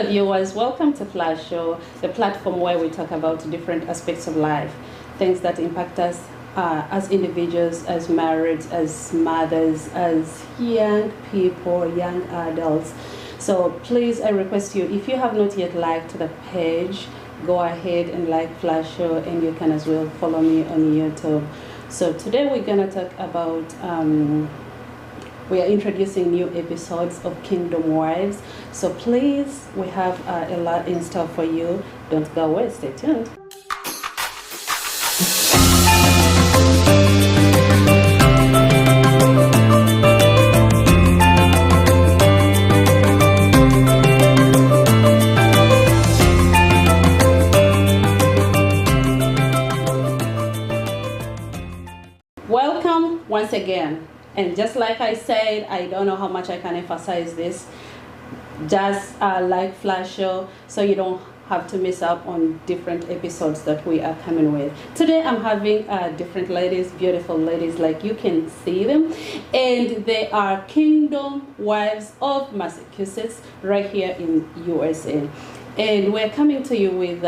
viewers, welcome to Flash Show, the platform where we talk about different aspects of life, things that impact us as individuals, as married, as mothers, as young people, young adults. So please, I request you, if you have not yet liked the page, go ahead and like Flash Show, and you can as well follow me on YouTube. So today we're gonna talk about we are introducing new episodes of Kingdom Wives. So please, we have a lot in store for you. Don't go away, stay tuned. Welcome once again. And just like I said, I don't know how much I can emphasize this. Just like Flash Show, so you don't have to miss out on different episodes that we are coming with. Today I'm having different ladies, beautiful ladies, like you can see them. And they are Kingdom Wives of Massachusetts, right here in USA. And we're coming to you with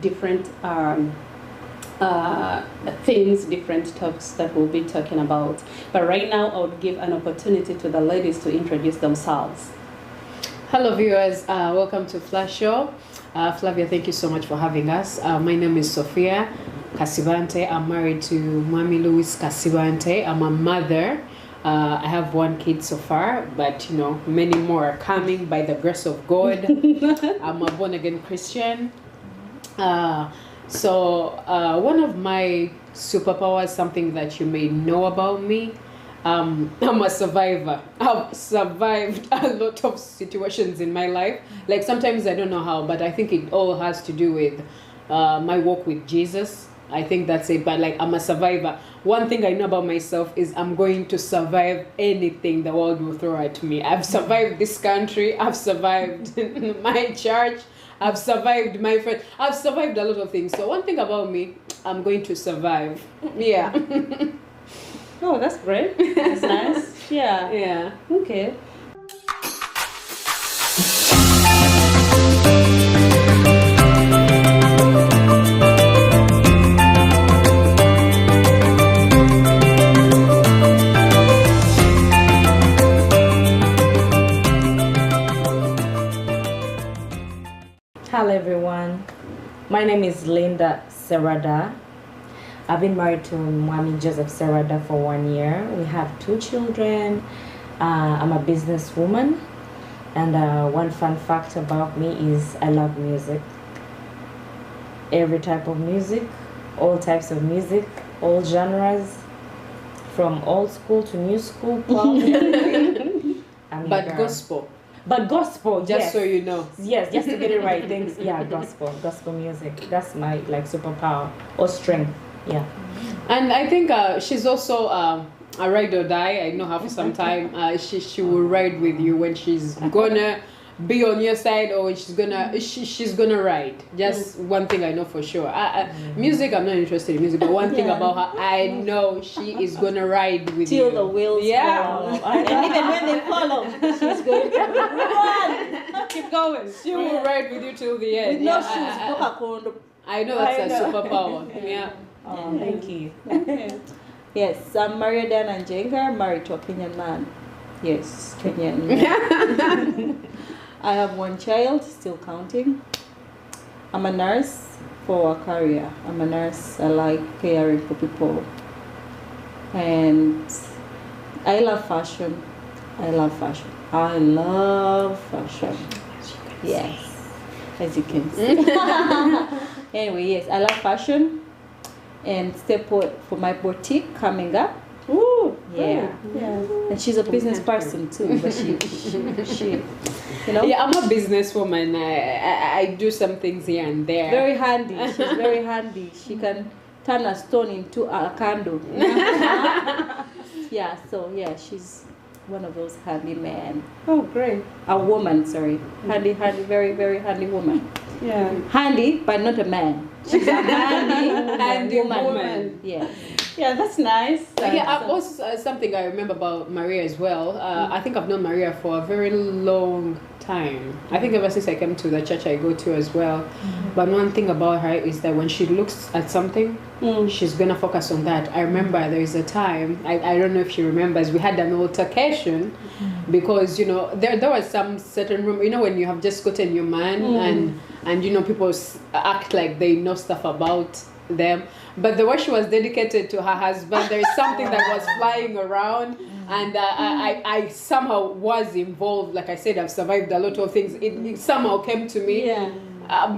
different themes, different topics that we'll be talking about. But right now, I would give an opportunity to the ladies to introduce themselves. Hello viewers, welcome to Flash Show. Flavia, thank you so much for having us. My name is Sophia Casivante. I'm married to Mami Louis Casivante. I'm a mother. I have one kid so far, but you know, many more are coming by the grace of God. I'm a born-again Christian. So one of my superpowers, something that you may know about me, I'm a survivor. I've survived a lot of situations in my life. Like sometimes I don't know how, but I think it all has to do with my walk with Jesus. I think that's it. But like I'm a survivor. One thing I know about myself is I'm going to survive anything the world will throw at me. I've survived this country. I've survived my church. I've survived my friend. I've survived a lot of things. So one thing about me, I'm going to survive. Yeah. Oh, that's great. That's nice. Yeah. Yeah. Okay. Hello everyone, my name is Linda Serrada. I've been married to Mwami Joseph Serrada for 1 year. We have 2 children. I'm a businesswoman, and one fun fact about me is I love music. Every type of music, all types of music, all genres, from old school to new school, pop, everything. But gospel. But gospel, Just yes. so you know. Yes, just to get it right. Thanks. Yeah, gospel music. That's my like superpower or strength. Yeah. And I think she's also a ride or die. I know her for some time. She will ride with you when she's gonna be on your side, or she's gonna ride. Just one thing I know for sure. Music, I'm not interested in music, but one thing about her, I know she is gonna ride with you Till the wheels fall off. And even when they fall off, she's going to run. Keep going. She will ride with you till the end. With no shoes. I know that's a superpower. Yeah. Oh, thank you. Yes, I'm Mariadan Njenga, married to a Kenyan man. Yes, Kenyan man. I have 1 child, still counting. I'm a nurse for a career. I'm a nurse. I like caring for people. And I love fashion. I love fashion. I love fashion. Yes, as you can see. Anyway, yes, I love fashion. And step for my boutique coming up. Ooh, yeah. And she's a business person too, but she you know. Yeah, I'm a businesswoman. I do some things here and there. Very handy. She's very handy. She can turn a stone into a candle. Yeah. So yeah, she's one of those handy men. oh, great. A woman, sorry. Handy, very, very handy woman. Yeah. Handy, but not a man. She's a handy Handy woman. woman. Yes. Yeah, that's nice. Also something I remember about Maria as well. I think I've known Maria for a very long time. I think ever since I came to the church I go to as well. But one thing about her is that when she looks at something, she's gonna focus on that. I remember there is a time, I don't know if she remembers, we had an altercation because there was some certain room, when you have just gotten your man and people act like they know stuff about them, but the way she was dedicated to her husband, there is something that was flying around, and I somehow was involved. Like I said, I've survived a lot of things. It somehow came to me. Yeah.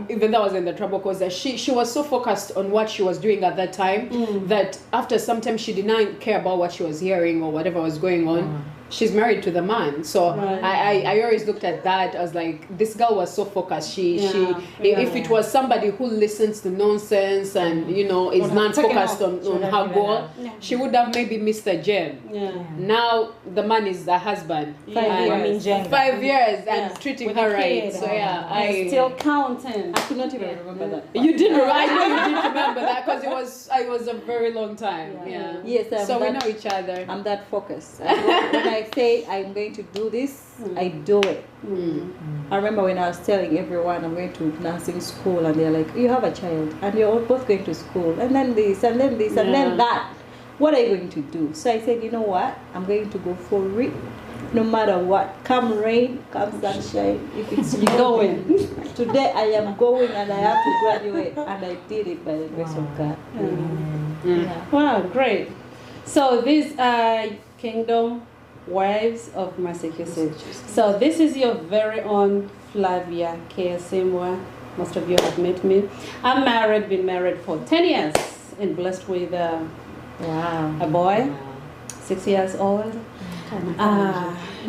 Even that was in the trouble, because she was so focused on what she was doing at that time that after some time she did not care about what she was hearing or whatever was going on. She's married to the man, so I always looked at that as like, this girl was so focused. If it was somebody who listens to nonsense and is not focused on her goal, she would have maybe missed the gem. Now the man is the husband. 5 years and treating her right. So I still counting. I could not even remember that. You did. I know you did remember that, because it was a very long time. Yes. So we know each other. I'm that focused. When I say I'm going to do this, I do it. I remember when I was telling everyone I'm going to nursing school, and they're like, you have a child and you're both going to school, and then this and then this and then that. What are you going to do? So I said, you know what? I'm going to go for it. No matter what, come rain, come sunshine, if it's going. Today I am going and I have to graduate, and I did it by the grace of God. Wow, great. So these are Kingdom Wives of Massachusetts. So this is your very own Flavia Keasimwa. Most of you have met me. I'm married, been married for 10 years, and blessed with a boy, 6 years old.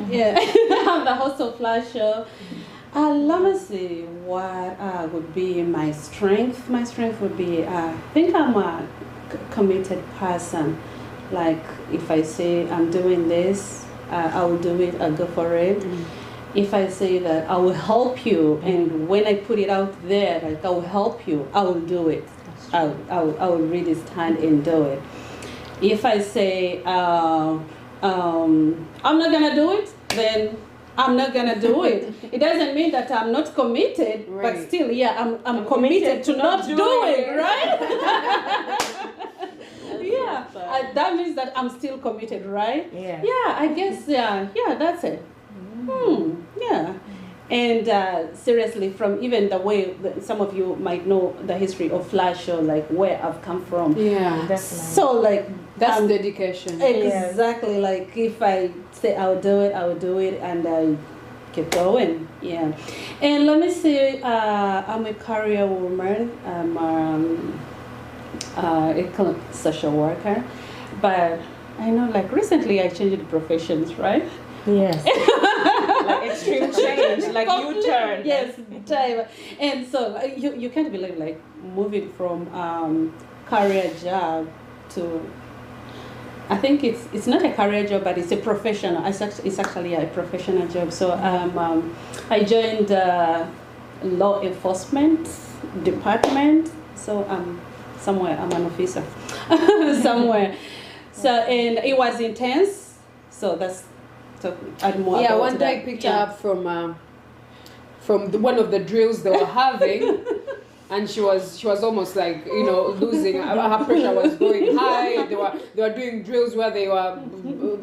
Yeah, I'm the host of Flash Show. Let me see what would be my strength. My strength would be, I think I'm a committed person. Like, if I say I'm doing this, I will do it, I'll go for it. If I say that I will help you, and when I put it out there, like I will help you, I will do it. I will really stand and do it. If I say I'm not gonna do it, then I'm not gonna do it. It doesn't mean that I'm not committed, but still, I'm committed to not do it, right? That means that I'm still committed, right? Yeah, I guess, that's it. Yeah. And seriously, from even the way that some of you might know the history of Flash Show, like where I've come from. Yeah, definitely. So like that's dedication. Exactly. Like if I say I'll do it, and I keep going. Yeah. And let me say, I'm a career woman. I'm a social worker, but I know like recently I changed professions, right? Yes. Like extreme change, like U-turn. Yes, time. And so you can't believe like moving from career job to, I think it's not a career job, but it's a professional. It's actually a professional job. So I joined law enforcement department. So somewhere I'm an officer somewhere. So and it was intense. So that's. One day I picked her up from one of the drills they were having, and she was almost like losing. Her pressure was going high. They were doing drills where they were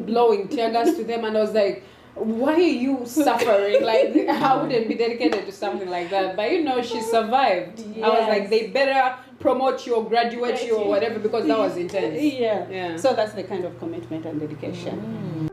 blowing tear gas to them, and I was like, why are you suffering? Like, I wouldn't be dedicated to something like that. But she survived. Yes. I was like, they better promote you or graduate you or whatever, because that was intense. Yeah. So that's the kind of commitment and dedication.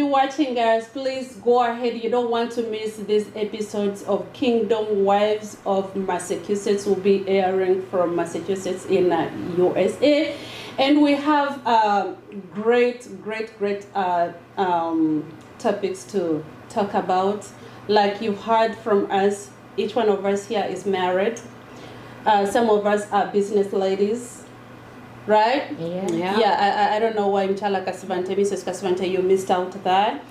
Watching, guys, please go ahead. You don't want to miss these episodes of Kingdom Wives of Massachusetts. Will be airing from Massachusetts in USA, and we have great topics to talk about. Like you've heard from us, each one of us here is married. some of us are business ladies, right? Yeah. I don't know why Mchala Kasivante, Mrs. Kasivante, you missed out that.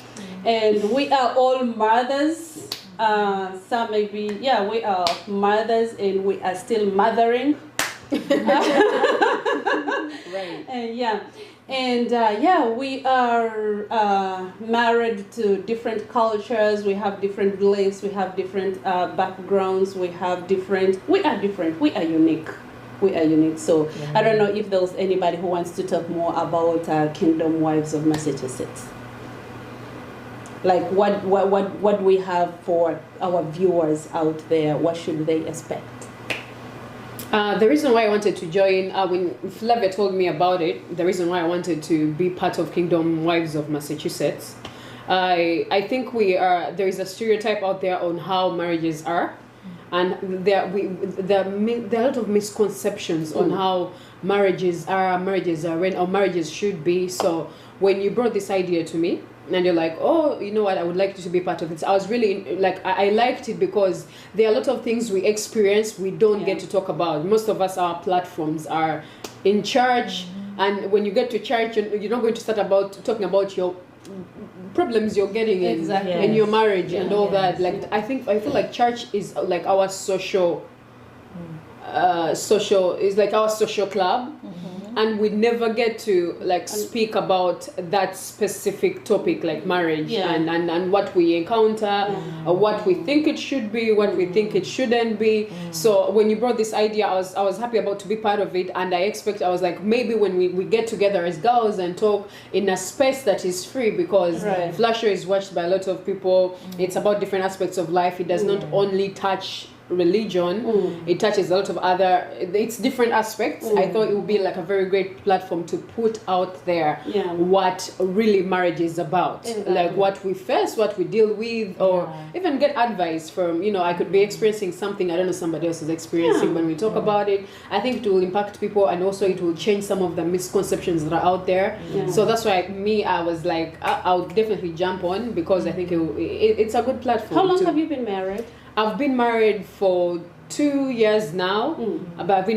And we are all mothers. Some maybe, we are mothers and we are still mothering. Right. And we are married to different cultures. We have different beliefs. We have different backgrounds. We are different. We are unique. We are unique. So I don't know if there's anybody who wants to talk more about Kingdom Wives of Massachusetts. Like what we have for our viewers out there. What should they expect? The reason why I wanted to join, when Flavia told me about it, the reason why I wanted to be part of Kingdom Wives of Massachusetts, I think there is a stereotype out there on how marriages are, and there are a lot of misconceptions on how marriages are when or marriages should be. So when you brought this idea to me, and you're like, oh, you know what, I would like you to be part of it. I was really like, I liked it because there are a lot of things we experience we don't get to talk about. Most of us, our platforms are in church, and when you get to church, you're not going to start talking about your problems you're getting in your marriage and all that. Like I feel like church is like our social is like our social club. And we never get to like speak about that specific topic like marriage and what we encounter, or what we think it should be, what we think it shouldn't be. So when you brought this idea, I was happy about to be part of it, and I was like, maybe when we get together as girls and talk in a space that is free, because Flash Show is watched by a lot of people. It's about different aspects of life. It does not only touch religion, it touches a lot of it's different aspects. I thought it would be like a very great platform to put out there what really marriage is about, like what we face, what we deal with, or even get advice from, I could be experiencing something I don't know somebody else is experiencing. When we talk about it, I think it will impact people, and also it will change some of the misconceptions that are out there. So that's why I was like, I'll definitely jump on, because I think it's a good platform. How long have you been married? I've been married for 2 years now, but I've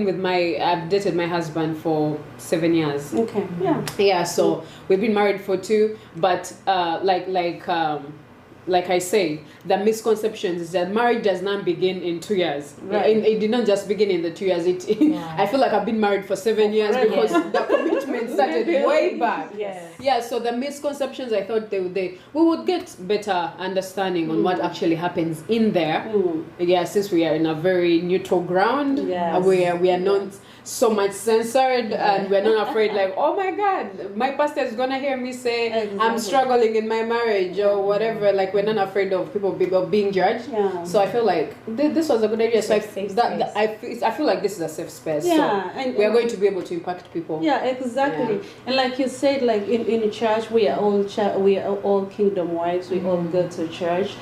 dated my husband for 7 years. Okay. Yeah. So we've been married for 2, but like I say, the misconceptions is that marriage does not begin in 2 years. It did not just begin in the 2 years. I feel like I've been married for 7 years because the commitment started way back. Yeah, so the misconceptions, I thought we would get better understanding on what actually happens in there. Yeah, since we are in a very neutral ground, where we are not so much censored, and we're not afraid like, oh my God, my pastor is gonna hear me say I'm struggling in my marriage or whatever. Like, we're not afraid of people being judged. So I feel like this was a good idea. So I feel like this is a safe space. So and we are going to be able to impact people. Exactly. And like you said, like in church, we are all Kingdom Wives. We all go to church,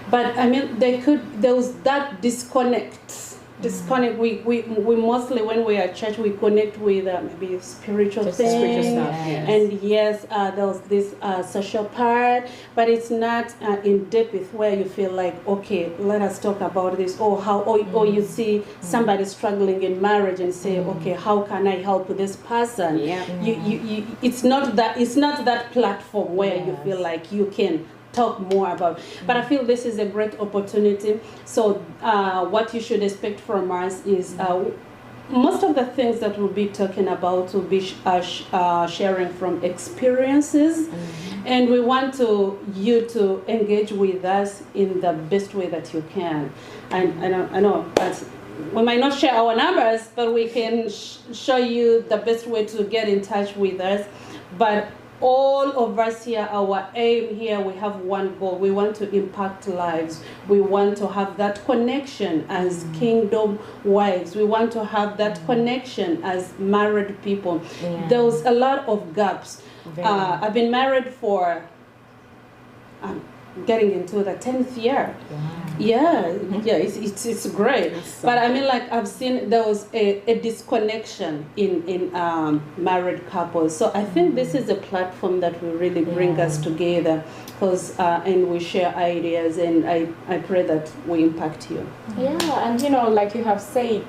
but I mean, there was that disconnect. We mostly, when we are at church, we connect with maybe spiritual things, spiritual stuff, and there was this social part, but it's not in depth where you feel like, okay, let us talk about this, or you see somebody struggling in marriage and say, okay, how can I help this person? It's not that platform where you feel like you can talk more about, but I feel this is a great opportunity. So what you should expect from us is most of the things that we'll be talking about will be sharing from experiences, and we want you to engage with us in the best way that you can. And I know that we might not share our numbers, but we can show you the best way to get in touch with us. But all of us here, our aim here, we have one goal. We want to impact lives. We want to have that connection as Kingdom Wives. We want to have that connection as married people. There's a lot of gaps. I've been married for getting into the 10th year. It's great. But I mean, like, I've seen there was a disconnection in married couples. So I think this is a platform that will really bring us together, because and we share ideas, and I pray that we impact you. And like you have said,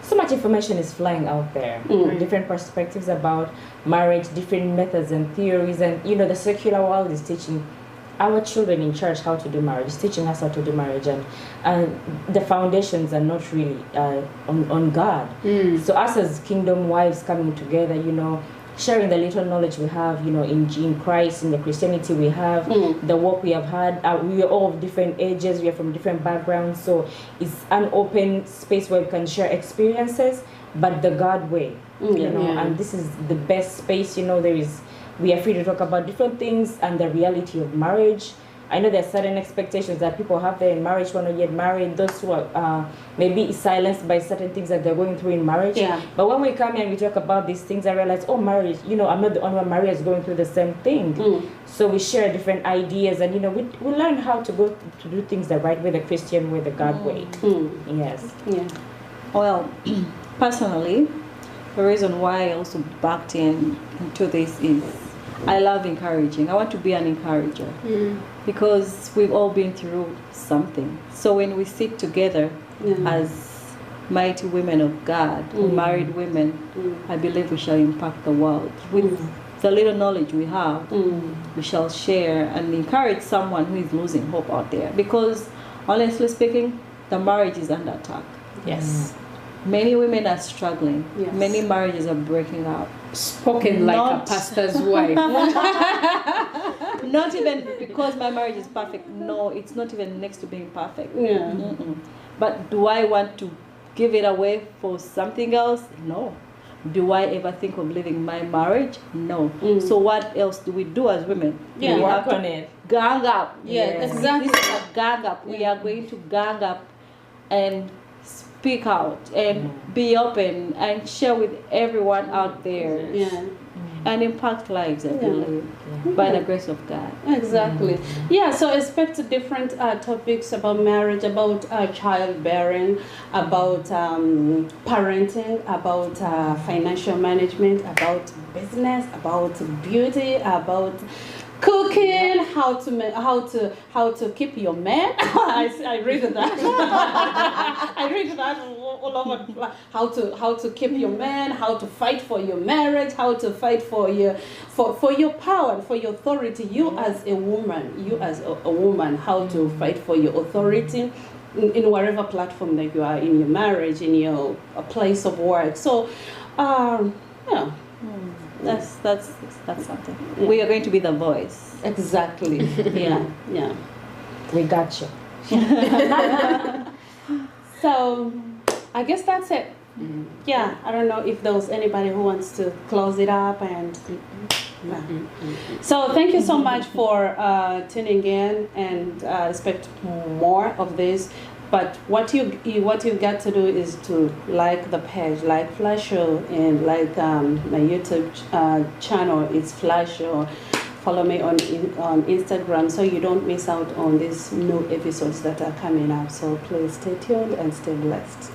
so much information is flying out there. Different perspectives about marriage, different methods and theories, and the secular world is teaching our children in church how to do marriage, it's teaching us how to do marriage, and the foundations are not really on God. So us as kingdom wives coming together, sharing the little knowledge we have, in Christ, in the Christianity we have, the work we have had. We are all of different ages, we are from different backgrounds, so it's an open space where we can share experiences, but the God way, and this is the best space, we are free to talk about different things and the reality of marriage. I know there are certain expectations that people have there in marriage who are not yet married, those who are maybe silenced by certain things that they're going through in marriage. Yeah. But when we come here and we talk about these things, I realize, oh, marriage, I'm not the only one. Maria is going through the same thing. So we share different ideas, and we learn how to go to do things the right way, the Christian way, the God way. Yes. Yeah. Well, personally, the reason why I also backed into this is I love encouraging. I want to be an encourager because we've all been through something. So when we sit together as mighty women of God, married women, I believe we shall impact the world. With the little knowledge we have, we shall share and encourage someone who is losing hope out there. Because honestly speaking, the marriage is under attack. Yes. Many women are struggling. Yes. Many marriages are breaking up. Spoken like a pastor's wife. Not even because my marriage is perfect. No, it's not even next to being perfect. Yeah. But do I want to give it away for something else? No. Do I ever think of leaving my marriage? No. So what else do we do as women? Yeah. We Work have on to it. gang up. Yeah, exactly. This is a gang up. We are going to gang up and speak out and be open and share with everyone out there and impact lives, I believe, by the grace of God. Exactly. Yeah, so expect different topics about marriage, about childbearing, about parenting, about financial management, about business, about beauty, about cooking, how to keep your man. I read that. I read that all over. How to keep your man, how to fight for your marriage, how to fight for your power, for your authority. You as a woman, how to fight for your authority in whatever platform that you are, in your marriage, in your place of work. So, yeah. That's something. We are going to be the voice. Exactly. Yeah. We got you. So, I guess that's it. Yeah, I don't know if there's anybody who wants to close it up and. So thank you so much for tuning in, and expect more of this. But what you got to do is to like the page, like FLA Show, and like my YouTube channel. It's FLA Show. Follow me on Instagram so you don't miss out on these new episodes that are coming up. So please stay tuned and stay blessed.